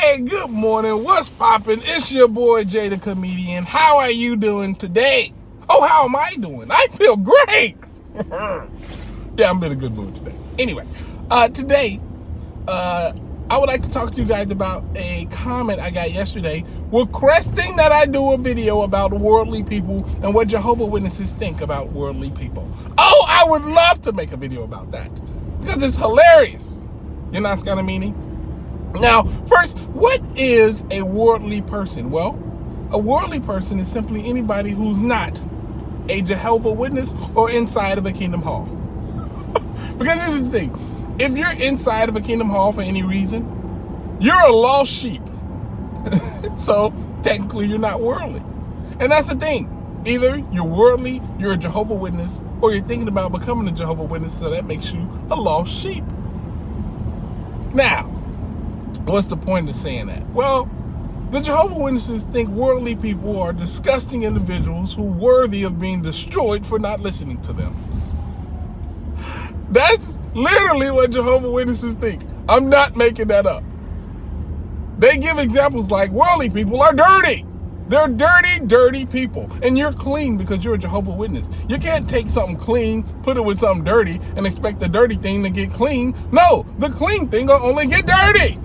Hey, good morning. What's poppin'? It's your boy Jay the Comedian. How are you doing today? Oh, how am I doing? I feel great. Yeah, I'm in a good mood today. Anyway, today, I would like to talk to you guys about a comment I got yesterday requesting that I do a video about worldly people and what Jehovah Witnesses think about worldly people. Oh, I would love to make a video about that because it's hilarious. You're not Scanamini? Now, first, what is a worldly person? Well, a worldly person is simply anybody who's not a Jehovah Witness or inside of a Kingdom Hall. Because this is the thing. If you're inside of a Kingdom Hall for any reason, you're a lost sheep. So, technically, you're not worldly. And that's the thing. Either you're worldly, you're a Jehovah Witness, or you're thinking about becoming a Jehovah Witness, so that makes you a lost sheep. Now, what's the point of saying that? Well, the Jehovah Witnesses think worldly people are disgusting individuals who are worthy of being destroyed for not listening to them. That's literally what Jehovah Witnesses think. I'm not making that up. They give examples like worldly people are dirty. They're dirty, dirty people. And you're clean because you're a Jehovah Witness. You can't take something clean, put it with something dirty, and expect the dirty thing to get clean. No, the clean thing will only get dirty.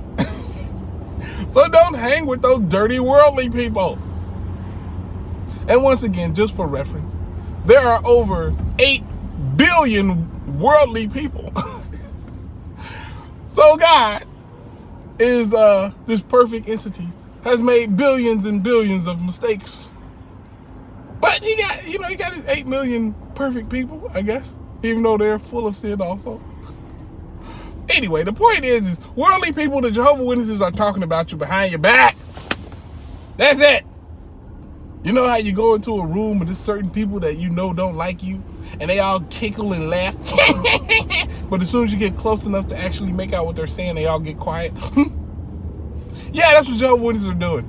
So don't hang with those dirty worldly people. And once again, just for reference, there are over 8 billion worldly people. So God is this perfect entity, has made billions and billions of mistakes. But he got his 8 million perfect people, I guess, even though they're full of sin also. Anyway, the point is worldly people, the Jehovah Witnesses are talking about you behind your back. That's it. You know how you go into a room and there's certain people that you know don't like you, and they all kickle and laugh. But as soon as you get close enough to actually make out what they're saying, they all get quiet. Yeah, that's what Jehovah Witnesses are doing.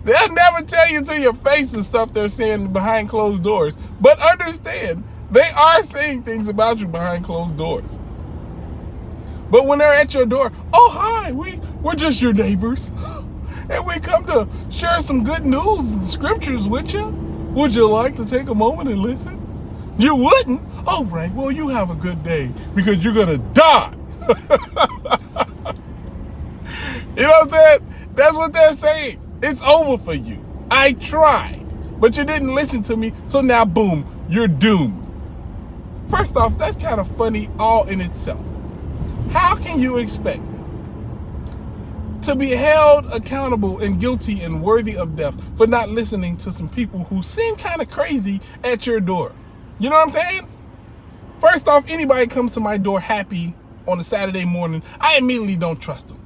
They'll never tell you to your face the stuff they're saying behind closed doors. But understand, they are saying things about you behind closed doors. But when they're at your door, oh, hi, we're just your neighbors. And we come to share some good news and scriptures with you. Would you like to take a moment and listen? You wouldn't? Oh, right. Well, you have a good day because you're going to die. You know what I'm saying? That's what they're saying. It's over for you. I tried, but you didn't listen to me. So now, boom, you're doomed. First off, that's kind of funny all in itself. How can you expect to be held accountable and guilty and worthy of death for not listening to some people who seem kind of crazy at your door? You know what I'm saying? First off, anybody comes to my door happy on a Saturday morning, I immediately don't trust them.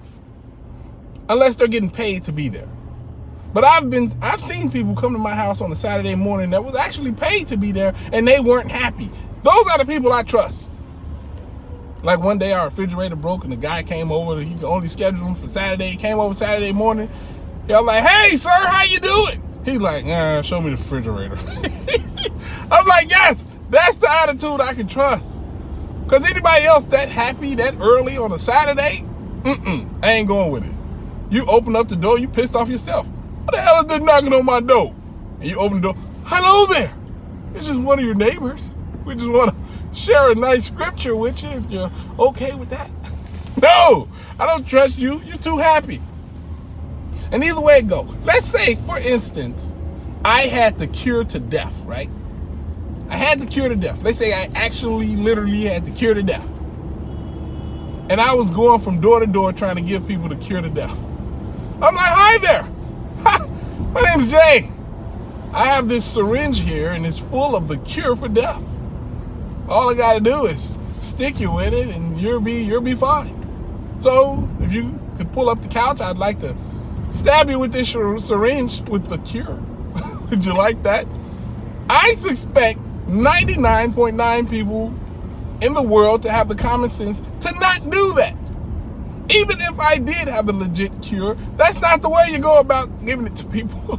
Unless they're getting paid to be there. But I've seen people come to my house on a Saturday morning that was actually paid to be there and they weren't happy. Those are the people I trust. Like one day our refrigerator broke and the guy came over. He could only schedule him for Saturday. He came over Saturday morning. He was like, hey, sir, how you doing? He's like, show me the refrigerator. I'm like, yes, that's the attitude I can trust. Because anybody else that happy that early on a Saturday, I ain't going with it. You open up the door, you pissed off yourself. What the hell is that knocking on my door? And you open the door, hello there. It's just one of your neighbors. We just want to share a nice scripture with you if you're okay with that. No, I don't trust you. You're too happy. And either way it go. Let's say, for instance, I had the cure to death, right? I had the cure to death. Let's say I actually literally had the cure to death. And I was going from door to door trying to give people the cure to death. I'm like, hi there. My name's Jay. I have this syringe here and it's full of the cure for death. All I gotta do is stick you with it and you'll be fine. So if you could pull up the couch, I'd like to stab you with this syringe with the cure. Would you like that? I suspect 99.9 people in the world to have the common sense to not do that. Even if I did have a legit cure, that's not the way you go about giving it to people.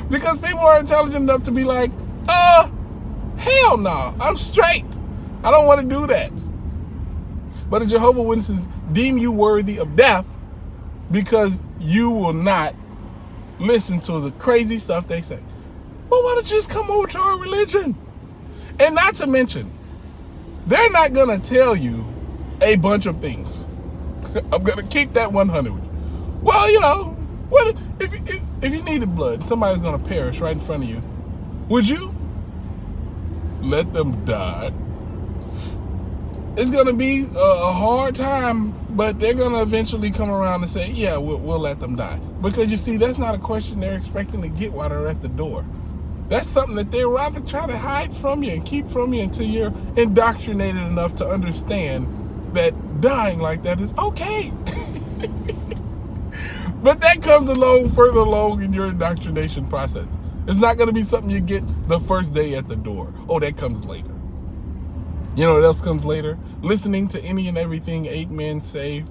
Because people are intelligent enough to be like, hell no, I'm straight. I don't want to do that. But the Jehovah Witnesses deem you worthy of death because you will not listen to the crazy stuff they say. Well, why don't you just come over to our religion? And not to mention, they're not going to tell you a bunch of things. I'm going to keep that 100 with you. Well, what if you needed blood, somebody's going to perish right in front of you. Would you let them die? It's going to be a hard time, but they're going to eventually come around and say, yeah, we'll let them die. Because you see, that's not a question they're expecting to get while they're at the door. That's something that they'd rather try to hide from you and keep from you until you're indoctrinated enough to understand that dying like that is okay. But that comes further along in your indoctrination process. It's not going to be something you get the first day at the door. Oh, that comes later. You know what else comes later? Listening to any and everything 8 men say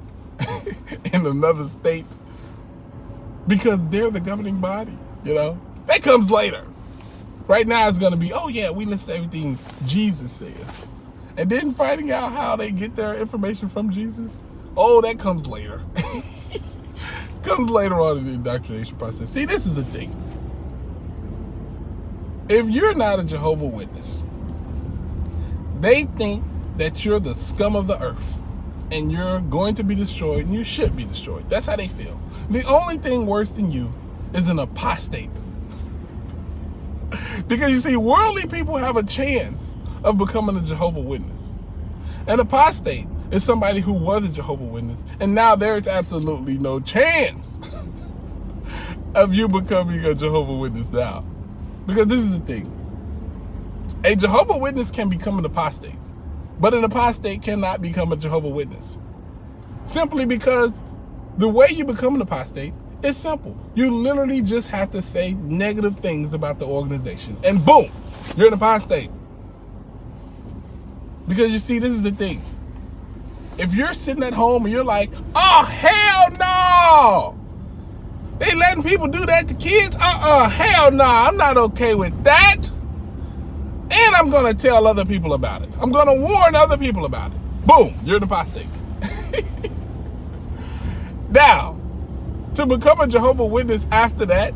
in another state, because they're the governing body, That comes later. Right now it's going to be, oh yeah, we listen to everything Jesus says. And then finding out how they get their information from Jesus, oh, that comes later. Comes later on in the indoctrination process. See, this is the thing. If you're not a Jehovah's Witness, they think that you're the scum of the earth and you're going to be destroyed and you should be destroyed. That's how they feel. The only thing worse than you is an apostate. Because you see, worldly people have a chance of becoming a Jehovah's Witness. An apostate is somebody who was a Jehovah's Witness, and now there's absolutely no chance of you becoming a Jehovah's Witness now. Because this is the thing. A Jehovah's Witness can become an apostate, but an apostate cannot become a Jehovah's Witness. Simply because the way you become an apostate is simple. You literally just have to say negative things about the organization, and boom, you're an apostate. Because you see, this is the thing. If you're sitting at home and you're like, oh, hell no! They letting people do that to kids? Hell no, I'm not okay with that. And I'm going to tell other people about it. I'm going to warn other people about it. Boom, you're an apostate. Now, to become a Jehovah's Witness after that,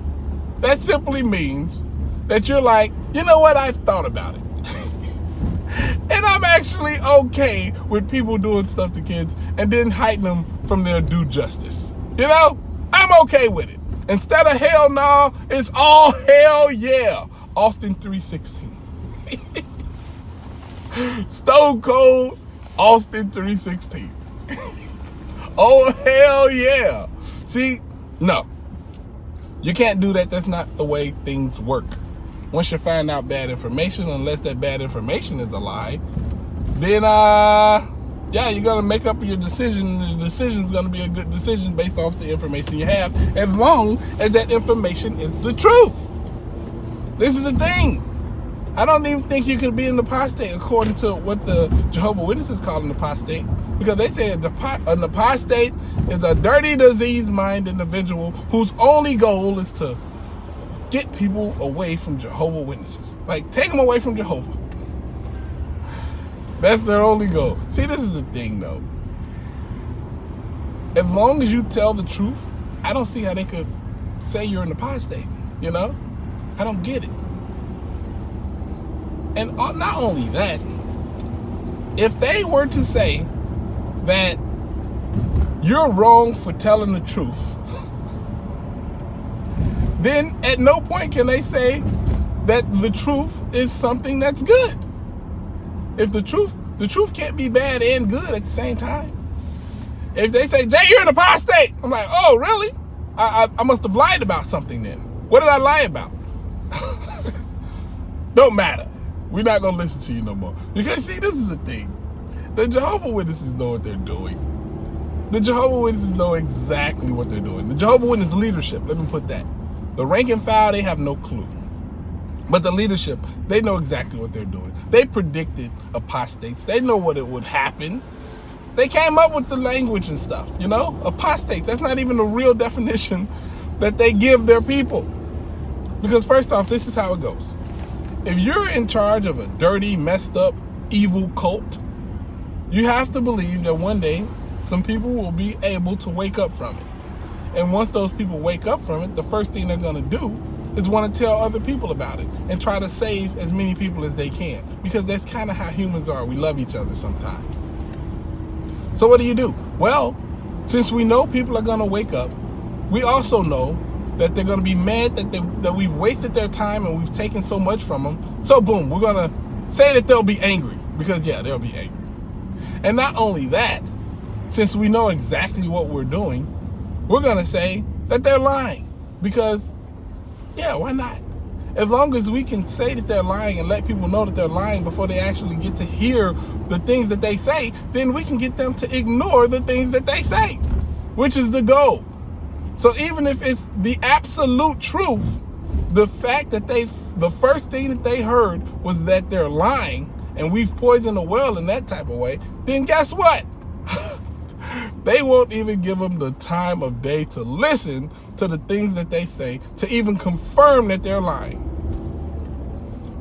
that simply means that you're like, you know what, I've thought about it. And I'm actually okay with people doing stuff to kids and then hiding them from their due justice. I'm okay with it. Instead of hell no, it's all hell yeah. Austin 3:16. Stone Cold Austin 3:16. Oh, hell yeah. See, no. You can't do that. That's not the way things work. Once you find out bad information, unless that bad information is a lie, then, you're going to make up your decision. The decision's going to be a good decision based off the information you have, as long as that information is the truth. This is the thing. I don't even think you can be an apostate according to what the Jehovah's Witnesses call an apostate, because they say an apostate is a dirty, disease-minded individual whose only goal is to get people away from Jehovah's Witnesses. Like, take them away from Jehovah. That's their only goal. See, this is the thing, though. As long as you tell the truth, I don't see how they could say you're an apostate, I don't get it. And not only that, if they were to say that you're wrong for telling the truth, then at no point can they say that the truth is something that's good. If the truth can't be bad and good at the same time. If they say, Jay, you're an apostate, I'm like, oh, really? I must have lied about something then. What did I lie about? Don't matter. We're not going to listen to you no more. Because, see, this is the thing. The Jehovah's Witnesses know what they're doing. The Jehovah's Witnesses know exactly what they're doing. The Jehovah's Witness leadership, let me put that. The rank and file, they have no clue. But the leadership, they know exactly what they're doing. They predicted apostates. They know what it would happen. They came up with the language and stuff, Apostates, that's not even the real definition that they give their people. Because first off, this is how it goes. If you're in charge of a dirty, messed up, evil cult, you have to believe that one day some people will be able to wake up from it. And once those people wake up from it, the first thing they're going to do is want to tell other people about it and try to save as many people as they can, because that's kind of how humans are. We love each other sometimes. So what do? Well, since we know people are going to wake up, we also know that they're going to be mad that we've wasted their time and we've taken so much from them. So boom, we're going to say that they'll be angry, because yeah, they'll be angry. And not only that, since we know exactly what we're doing, we're going to say that they're lying, because yeah, why not? As long as we can say that they're lying and let people know that they're lying before they actually get to hear the things that they say, then we can get them to ignore the things that they say, which is the goal. So even if it's the absolute truth, the fact that the first thing that they heard was that they're lying and we've poisoned the well in that type of way, then guess what? They won't even give them the time of day to listen to the things that they say, to even confirm that they're lying.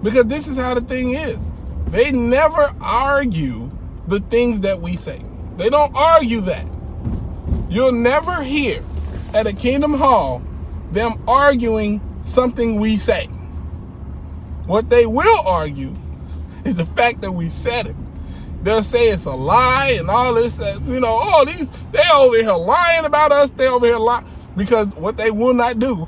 Because this is how the thing is. They never argue the things that we say. They don't argue that. You'll never hear at a Kingdom Hall them arguing something we say. What they will argue is the fact that we said it. They'll say it's a lie and all this, they over here lying about us, they over here lying. Because what they will not do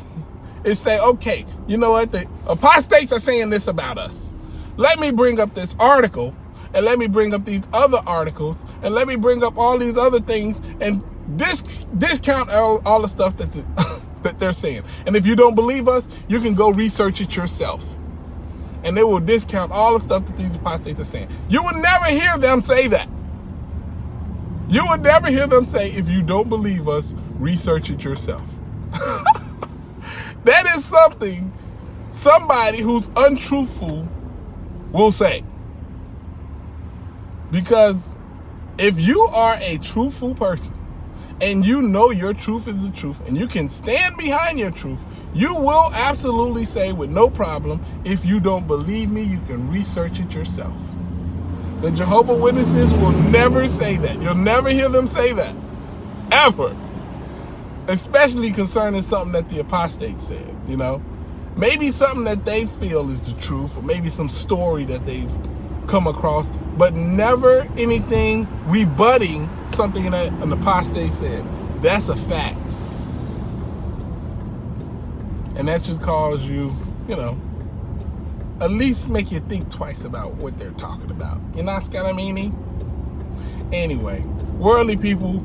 is say, okay, you know what, the apostates are saying this about us. Let me bring up this article, and let me bring up these other articles, and let me bring up all these other things, and discount all the stuff that they're saying. And if you don't believe us, you can go research it yourself. And they will discount all the stuff that these apostates are saying. You would never hear them say that. You would never hear them say, if you don't believe us, research it yourself. That is something somebody who's untruthful will say. Because if you are a truthful person, and you know your truth is the truth, and you can stand behind your truth, you will absolutely say with no problem, if you don't believe me, you can research it yourself. The Jehovah's Witnesses will never say that. You'll never hear them say that. Ever. Especially concerning something that the apostates said, Maybe something that they feel is the truth, or maybe some story that they've come across, but never anything rebutting something that an apostate said. That's a fact. And that should cause you, at least make you think twice about what they're talking about. You know what I mean? Anyway, worldly people,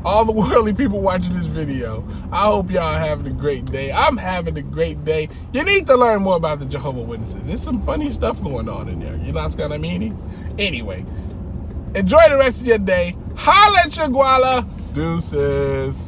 all the worldly people watching this video, I hope y'all having a great day. I'm having a great day. You need to learn more about the Jehovah's Witnesses. There's some funny stuff going on in there. You know what I mean? Anyway, enjoy the rest of your day. Holla at your guala. Deuces.